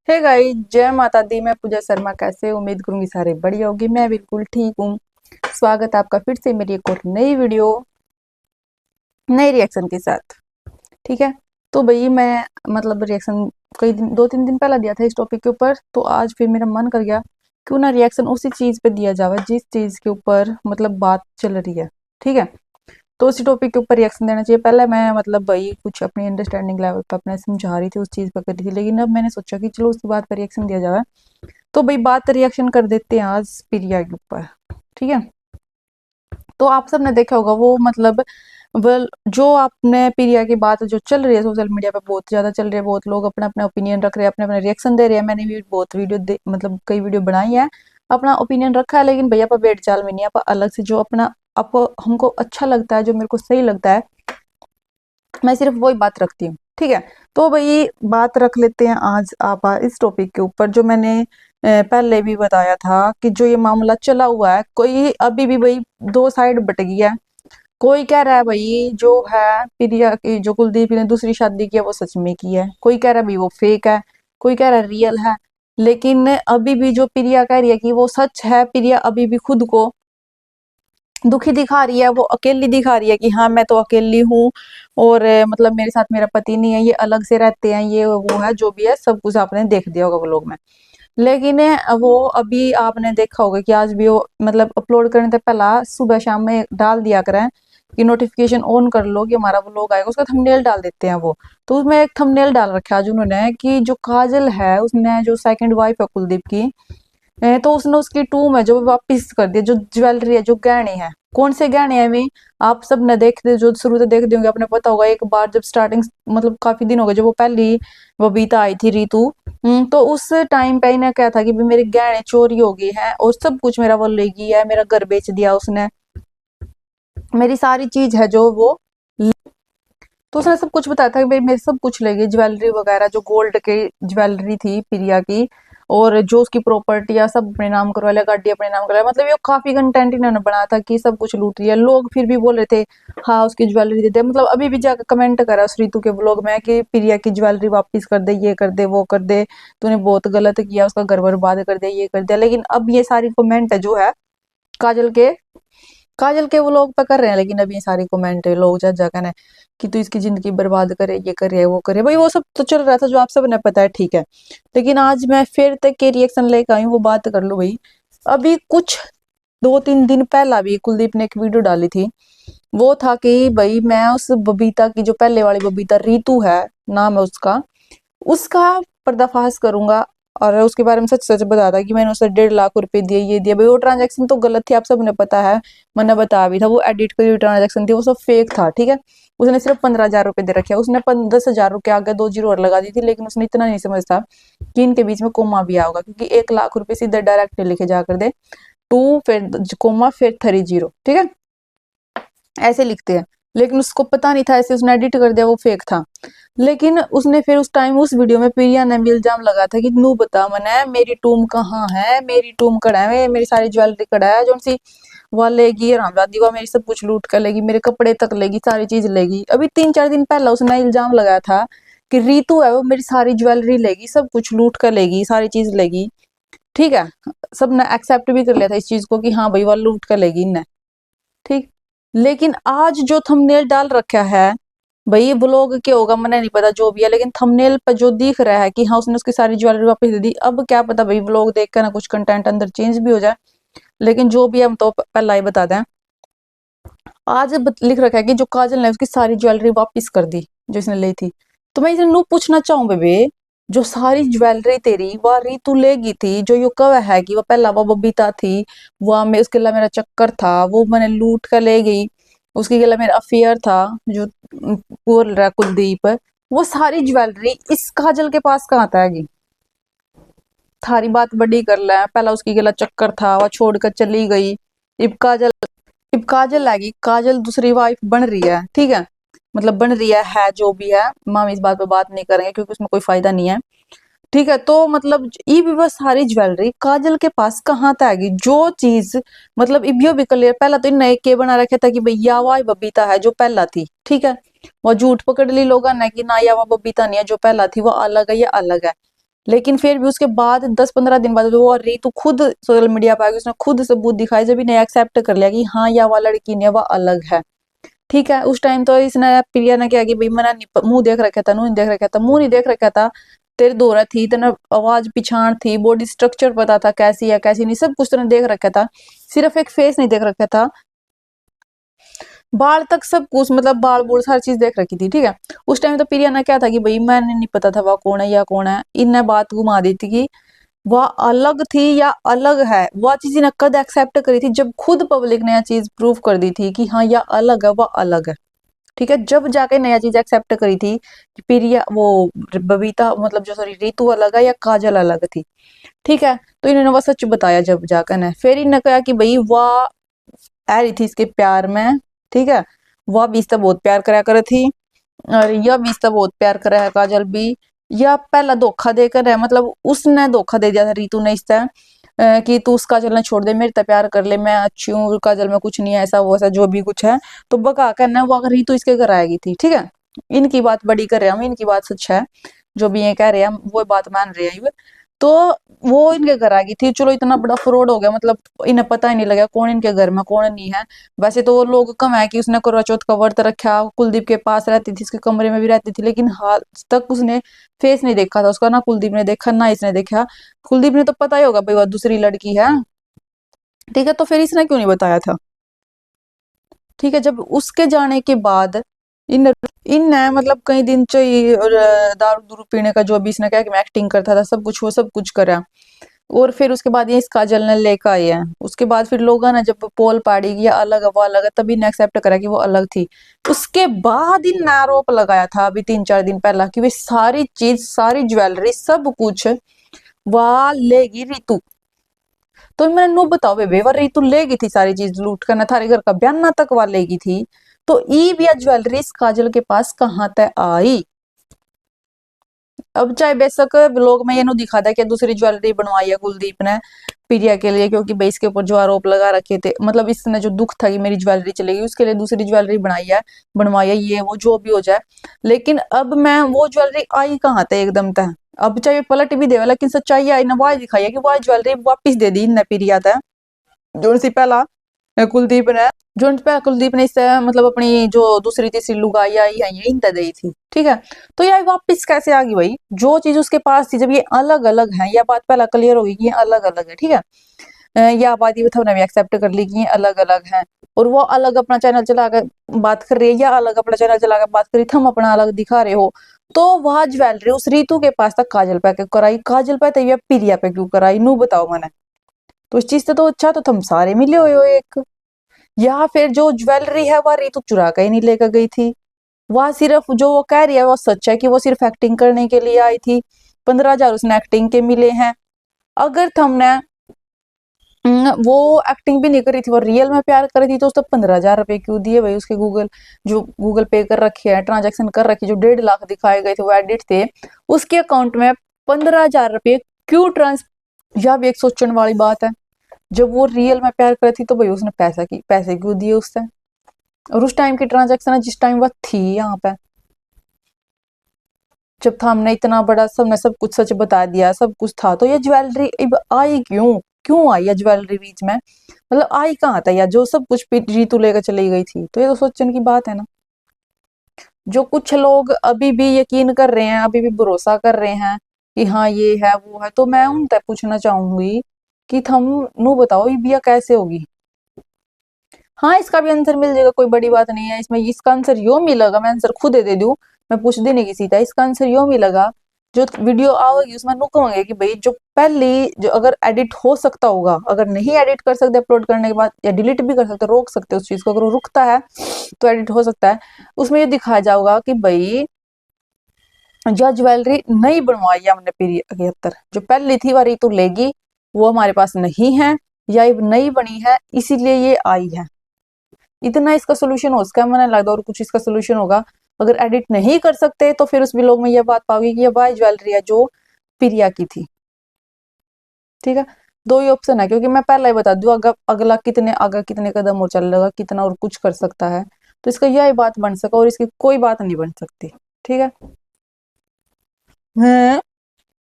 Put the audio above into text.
Hey guys, जय माता दी। मैं पूजा शर्मा। कैसे उम्मीद करूंगी सारे बढ़िया होगी। मैं बिल्कुल ठीक हूँ। स्वागत है आपका फिर से मेरी एक और नई वीडियो, नए रिएक्शन के साथ। ठीक है। तो भाई मैं रिएक्शन कई दिन, 2-3 दिन पहले दिया था इस टॉपिक के ऊपर। तो आज फिर मेरा मन कर गया क्यों ना रिएक्शन उसी चीज पे दिया जाए जिस चीज के ऊपर बात चल रही है। ठीक है। तो उसी टॉपिक के ऊपर रिएक्शन देना चाहिए। पहले मैं भाई कुछ अपनी अंडरस्टैंडिंग लेवल पर अपने समझा रही थी, उस चीज पर कर रही थी, लेकिन अब मैंने सोचा कि चलो उसकी बात पर रिएक्शन दिया जाए। तो भाई बात रिएक्शन कर देते हैं आज प्रिया के ऊपर। ठीक है। तो आप सबने देखा होगा वो जो आपने प्रिया की बात जो चल रही है सोशल मीडिया पे, बहुत ज्यादा चल रही है। बहुत लोग अपना अपना ओपिनियन रख रहे हैं, अपने अपने रिएक्शन दे रहे हैं। मैंने भी बहुत वीडियो कई वीडियो बनाई है, अपना ओपिनियन रखा है। लेकिन भैया पर वेट चाल में नहीं, आप अलग से जो अपना आप हमको अच्छा लगता है, जो मेरे को सही लगता है, मैं सिर्फ वही बात रखती हूँ। ठीक है। तो भाई बात रख लेते हैं आज आप इस टॉपिक के ऊपर, जो मैंने पहले भी बताया था कि जो ये मामला चला हुआ है, कोई अभी भी भाई दो साइड बट गई है। कोई कह रहा है भाई जो है प्रिया की, जो कुलदीप ने दूसरी शादी की है वो सच में की है। कोई कह रहा है भाई वो फेक है। कोई कह रहा है रियल है। लेकिन अभी भी जो प्रिया कह रही है कि वो सच है, प्रिया अभी भी खुद को दुखी दिखा रही है, वो अकेली दिखा रही है कि हाँ मैं तो अकेली हूँ। और मेरे साथ मेरा पति नहीं है, ये अलग से रहते हैं, ये वो है जो भी है, सब कुछ आपने देख दिया होगा व्लॉग में। लेकिन वो अभी आपने देखा होगा कि आज भी वो अपलोड करने से पहला सुबह शाम में डाल दिया करें कि नोटिफिकेशन ऑन कर लो कि हमारा व्लॉग आएगा, उसका थंबनेल डाल देते हैं वो। तो उसमें एक थंबनेल डाल रखा है आज उन्होंने कि जो काजल है, उसने जो सेकंड वाइफ है कुलदीप की, तो उसने उसकी टूम है जो वापिस कर दिया, जो ज्वेलरी है, जो गहने हैं। कौन से गहने हैं वे? आप सब ने देखते, जो शुरू से देख होंगे, आपने पता होगा एक बार जब स्टार्टिंग काफी दिन हो गए जब वो पहली बबीता आई थी, रितु। तो उस टाइम पे इन्हें क्या था कि भी मेरे गहने चोरी हो गए हैं और सब कुछ मेरा वो ले गई है, मेरा घर बेच दिया उसने, मेरी सारी चीज है जो वो। तो उसने सब कुछ बताया था कि भाई मेरे सब कुछ ले गई, ज्वेलरी वगैरह, जो गोल्ड की ज्वेलरी थी प्रिया की, और जो उसकी प्रॉपर्टी या सब अपने नाम करवा लिया, गाड़ी अपने नाम करवा। ये काफी कंटेंट इन्होंने बनाया था कि सब कुछ लूट लिया। लोग फिर भी बोल रहे थे हाँ उसकी ज्वेलरी दे दे। अभी भी जाकर कमेंट करा उस ऋतु के ब्लॉग में कि प्रिया की ज्वेलरी वापस कर दे, ये कर दे, वो कर दे, तूने बहुत गलत किया, उसका घर बर्बाद कर दिया, ये कर दिया। लेकिन अब ये सारी कमेंट है जो है काजल के काजल के वो लोग पे कर रहे हैं। लेकिन अभी ये सारी कमेंट लोग जज जगह है कि तू इसकी जिंदगी बर्बाद करे, ये करे, वो करे। भाई वो सब तो चल रहा था जो आप सब ने पता है, ठीक है। लेकिन आज मैं फिर तक के रिएक्शन लेकर आई हूँ, वो बात कर लो भाई। अभी कुछ 2-3 दिन पहला भी कुलदीप ने एक वीडियो डाली थी। वो था कि भाई मैं उस बबीता की, जो पहले वाली बबीता रीतू है, नाम है उसका, उसका पर्दाफाश करूंगा। और उसके बारे में सच सच बताता कि मैंने उसे 1.5 लाख रुपए दिए, ये दिया। भाई वो ट्रांजैक्शन तो गलत थी, आप सबने पता है। मैंने बताया भी था, वो एडिट करी ट्रांजैक्शन थी, वो सब फेक था। ठीक है। उसने सिर्फ 15,000 रुपए दे रखे, उसने 10,000 के आगे 2 जीरो और लगा दी थी। लेकिन उसने इतना नहीं समझता कि इनके बीच में कोमा भी आएगा, क्योंकि 1 लाख रुपए सीधे डायरेक्ट लिखे जा कर दे, टू फिर कोमा फिर 3 जीरो। ठीक है। ऐसे लिखते हैं। लेकिन उसको पता नहीं था, ऐसे उसने एडिट कर दिया, वो फेक था। लेकिन उसने फिर उस टाइम उस वीडियो में प्रिया ने भी इल्जाम लगाया था कि नू बता मने मेरी टूम कहाँ है, मेरी टूम कड़ा है, मेरी सारी ज्वेलरी कड़ा है, जो सी वह लेगी रामदादी, वह मेरी सब कुछ लूट कर लेगी, मेरे कपड़े तक लेगी, सारी चीज लेगी। अभी 3-4 दिन पहले उसने इल्जाम लगाया था कि रीतू है वो मेरी सारी ज्वेलरी लेगी, सब कुछ लूट कर लेगी, सारी चीज लेगी। ठीक है। सबने एक्सेप्ट भी कर लिया था इस चीज को कि हाँ भाई वह लूट कर लेगी इन्हें। ठीक। लेकिन आज जो थंबनेल डाल रखा है, भाई ये ब्लॉग क्या होगा मैंने नहीं पता, जो भी है। लेकिन थंबनेल पर जो दिख रहा है कि हाँ उसने उसकी सारी ज्वेलरी वापस दे दी। अब क्या पता भाई ब्लॉग देख कर ना कुछ कंटेंट अंदर चेंज भी हो जाए। लेकिन जो भी है हम तो पहला ही बता दें। आज लिख रखा है कि जो काजल ने उसकी सारी ज्वेलरी वापस कर दी जो इसने ली थी। तो मैं इसे नू पूछना चाहूँ बेबे, जो सारी ज्वेलरी तेरी वह रीतू लेगी थी, जो यो कव है कि वह पहला वो बबीता थी, वह में उसके लिए मेरा चक्कर था, वो मैंने लूट कर ले गई, उसके गला मेरा अफेयर था, जो बोल रहा है कुलदीप, वो सारी ज्वेलरी इस काजल के पास कहाँ था? थारी बात बड़ी कर ले, पहला उसकी गला चक्कर था, वह छोड़कर चली गई। इब काजल इब काजल आएगी, काजल दूसरी वाइफ बन रही है। ठीक है। बन रही है जो भी है। हम इस बात पे बात नहीं करेंगे क्योंकि उसमें कोई फायदा नहीं है। ठीक है। तो ये भी बस सारी ज्वेलरी काजल के पास कहाँ तक जो चीज, इबियो भी क्लियर। पहला तो इन्हें के बना रखा था कि भैया वह बबीता है जो पहला थी। ठीक है। वो झूठ पकड़ ली लोगों ने कि ना या वह बबीता नहीं है जो पहला थी, वो अलग है, ये अलग है। लेकिन फिर भी उसके बाद 10-15 दिन बाद वो रीतु खुद सोशल मीडिया पर आ गई, उसने खुद सबूत दिखाए, जब इन्हें एक्सेप्ट कर लिया कि हाँ या वह लड़की नहीं है, वह अलग है। ठीक है, उस टाइम तो इसने प्रिया ने क्या कि भाई मैंने मुंह देख रखा था, नहीं देख रखा था, मुंह नहीं देख रखा था, तेरे दौरा थी, तेने आवाज पिछाड़ थी, बॉडी स्ट्रक्चर पता था कैसी है कैसी नहीं, सब कुछ तूने देख रखा था, सिर्फ एक फेस नहीं देख रखा था, बाल तक सब कुछ, मतलब बाल बूल सारी चीज देख रखी थी। ठीक है, उस टाइम तो प्रिया ने क्या था कि भाई मैंने नहीं पता था वह कौन है या कौन है, इनने बात घुमा दी थी कि वह अलग थी या अलग है। वह चीज इन्हें कद एक्सेप्ट करी थी जब खुद पब्लिक ने यह चीज प्रूव कर दी थी कि हाँ यह अलग है, वह अलग है। ठीक है, जब जाके नया चीज एक्सेप्ट करी थी कि प्रिया वो बबीता मतलब जो सॉरी रीतु अलग है या काजल अलग थी। ठीक है, तो इन्होंने वह सच बताया जब जाकर ने, फिर इन्होंने कहा कि भाई वह आ रही थी इसके प्यार में। ठीक है, वह भी इससे बहुत प्यार करा कर थी, और यह भी इससे बहुत प्यार करा है काजल भी। यह पहला धोखा देकर है, मतलब उसने धोखा दे दिया था रीतू ने इससे कि तू उस काजल ने छोड़ दे, मेरे से प्यार कर ले, मैं अच्छी हूँ, काजल में कुछ नहीं है, ऐसा वो ऐसा जो भी कुछ है। तो बका कर ना वो अगर रीतू इसके घर आएगी थी। ठीक है, इनकी बात बड़ी कर रहे हैं हम, इनकी बात सच है, जो भी ये कह रहे हैं हम वो बात मान रहे हैं। तो वो इनके घर आ गई थी, चलो इतना बड़ा फ्रॉड हो गया, मतलब इन्हें पता ही नहीं लगा कौन इनके घर में कौन नहीं है। वैसे तो वो लोग कम है कि उसने करवा चौथ का व्रत रखा, कुलदीप के पास रहती थी, उसके कमरे में भी रहती थी, लेकिन आज तक उसने फेस नहीं देखा था उसका, ना कुलदीप ने देखा ना इसने देखा। कुलदीप ने तो पता ही होगा भाई वह दूसरी लड़की है। ठीक है, तो फिर इसने क्यों नहीं बताया था। ठीक है, जब उसके जाने के बाद इन इन ने मतलब कई दिन चाहिए और दारू दूरू पीने का जो भी इसने कहा कि मैं एक्टिंग करता था, सब कुछ वो सब कुछ करा। और फिर उसके बाद ये इस काजल ने लेकर आई है, उसके बाद फिर लोगों ने जब पोल पाड़ी कि ये अलग है वो अलग है, तभी ने एक्सेप्ट करा कि वो अलग थी। उसके बाद इन आरोप लगाया था अभी 3-4 दिन पहला कि वे सारी चीज सारी ज्वेलरी सब कुछ वह लेगी रीतू। तो मैंने नो बताओ बे वर रीतू लेगी थी सारी चीज लूट कर, न थारे घर का बयाना तक वह लेगी थी। तो ई भी ज्वेलरी काजल के पास कहाँ तक आई। अब चाहे बेशक ब्लॉग में ये नु दिखा था कि दूसरी ज्वेलरी बनवाई है कुलदीप ने प्रिया के लिए, क्योंकि भाई इसके ऊपर जो आरोप लगा रखे थे, मतलब इसने जो दुख था कि मेरी ज्वेलरी चलेगी, उसके लिए दूसरी ज्वेलरी बनाई है, बनवाई है, ये वो जो भी हो जाए। लेकिन अब मैं वो ज्वेलरी आई कहाँ थे एकदम तक। अब चाहे पलट भी देवे, लेकिन सच्चाई आई ना, वह दिखाई है कि वह ज्वेलरी वापिस दे दी इनने प्रिया था, जो सी पहला कुलदीप ने जो पे कुलदीप ने इससे मतलब अपनी जो दूसरी तीसरी लुगाई आई है ये इंत दी थी। ठीक है, तो यार वापिस कैसे आ गई भाई, जो चीज उसके पास थी, जब ये अलग अलग है, यह बात पहला क्लियर होगी कि ये अलग अलग है। ठीक है, यह बात ये हमने भी एक्सेप्ट कर ली कि ये अलग अलग है, और वो अलग अपना चैनल चलाकर बात कर रही है, या अलग अपना चैनल चलाकर बात कर रही थी, हम अपना अलग दिखा रहे हो। तो वह ज्वेलरी उस रीतू के पास तक काजल पे क्यों कराई, काजल पे तो प्रिया पे क्यों कराई, नू बताओ मैंने। तो इस चीज से तो अच्छा तो तुम सारे मिले हुए हो एक। या फिर जो ज्वेलरी है वह रीतु चुरा कर ही नहीं लेकर गई थी, वह सिर्फ जो वो कह रही है वो सच है कि वो सिर्फ एक्टिंग करने के लिए आई थी, 15,000 उसने एक्टिंग के मिले हैं। अगर तुमने वो एक्टिंग भी नहीं करी थी, वो रियल में प्यार करी थी, तो उसको 15,000 रुपए क्यों दिए भाई, उसके गूगल जो गूगल पे कर रखे हैं, ट्रांजेक्शन कर रखी, जो 1.5 लाख दिखाए गए थे वो एडिट थे, उसके अकाउंट में 15,000 रुपए क्यों ट्रांस। यह भी एक सोचने वाली बात है, जब वो रियल में प्यार करी थी तो भाई उसने पैसे क्यों दिए उससे, और उस टाइम की ट्रांजेक्शन है जिस टाइम वह थी यहाँ पे, जब था हमने इतना बड़ा सबने सब कुछ सच बता दिया, सब कुछ था, तो ये ज्वेलरी आई क्यों, क्यों आई है ज्वेलरी बीच में, मतलब आई कहाँ था यार, जो सब कुछ रीतू लेकर चली गई थी, तो ये तो सोचने की बात है ना। जो कुछ लोग अभी भी यकीन कर रहे हैं, अभी भी भरोसा कर रहे हैं कि हाँ ये है वो है, तो मैं उनसे पूछना चाहूंगी कि तुम नु बताओ ये बिया कैसे होगी। हाँ, इसका भी आंसर मिल जाएगा, कोई बड़ी बात नहीं है इसमें, इसका आंसर यो मिलेगा, मैं आंसर खुद दे दूं, मैं पूछ देने की सीधा, इसका आंसर यो मिलेगा। जो वीडियो आओगी उसमें नुक होंगे कि भाई जो पहली जो अगर एडिट हो सकता होगा, अगर नहीं एडिट कर सकते अपलोड करने के बाद, या डिलीट भी कर सकते, रोक सकते उस चीज को, अगर वो रुकता है तो एडिट हो सकता है। उसमें ये दिखाया जाएगा कि भाई जो ज्वेलरी नहीं बनवाई है हमने पीरी 71, जो पहली थी वाली तो लेगी, वो हमारे पास नहीं है, या ये नई बनी है इसीलिए ये आई है। इतना इसका सोल्यूशन हो सकता है, मैंने लगता, और कुछ इसका सोल्यूशन होगा। अगर एडिट नहीं कर सकते तो फिर उस व्लॉग में ये बात पाओगी कि ये वह ज्वेलरी है जो प्रिया की थी। ठीक है, दो ही ऑप्शन है, क्योंकि मैं पहले ही बता दूं अगर अगला कितने आगे कितने कदम और चलेगा, कितना और कुछ कर सकता है, तो इसका यही बात बन सका और इसकी कोई बात नहीं बन सकती। ठीक है।